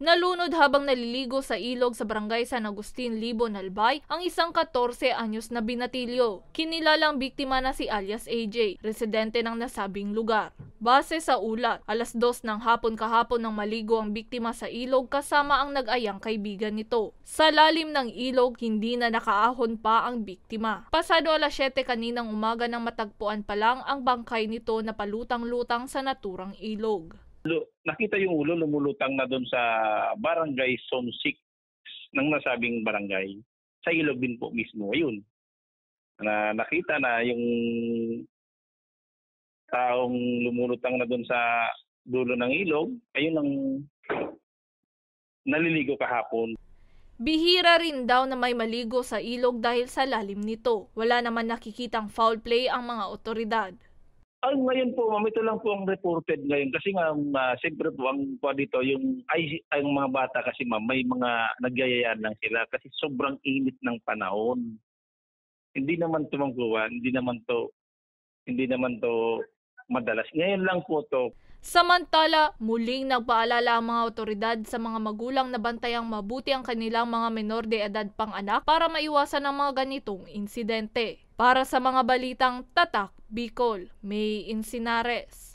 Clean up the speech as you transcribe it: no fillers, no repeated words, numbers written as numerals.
Nalunod habang naliligo sa ilog sa barangay San Agustin, Libon, Albay ang isang 14 anyos na binatilyo. Kinilalang biktima na si alias AJ, residente ng nasabing lugar. Base sa ulat, alas 2 ng hapon kahapon nang maligo ang biktima sa ilog kasama ang nag-ayang kaibigan nito. Sa lalim ng ilog, hindi na nakaahon pa ang biktima. Pasado alas 7 kaninang umaga nang matagpuan pa lang ang bangkay nito na palutang-lutang sa naturang ilog. Nakita yung ulo lumulutang na doon sa barangay Zone 6 ng nasabing barangay. Sa ilog din po mismo. Ayun. Nakita na yung taong lumulutang na doon sa dulo ng ilog. Ayun ang naliligo kahapon. Bihira rin daw na may maligo sa ilog dahil sa lalim nito. Wala naman nakikitang foul play ang mga otoridad. Ngayon po, ma'am, ito lang po ang reported ngayon. Kasi nga, siyempre po, ang po dito, ang mga bata kasi ma'am, may mga nagyayayaan lang sila kasi sobrang init ng panahon. Hindi naman to mangguwan, hindi naman to madalas. Ngayon lang po to. Samantala, muling nagpaalala ang mga otoridad sa mga magulang na bantayang mabuti ang kanilang mga menor de edad pang anak para maiwasan ang mga ganitong insidente. Para sa mga balitang Tatak, Bicol, May Insinares.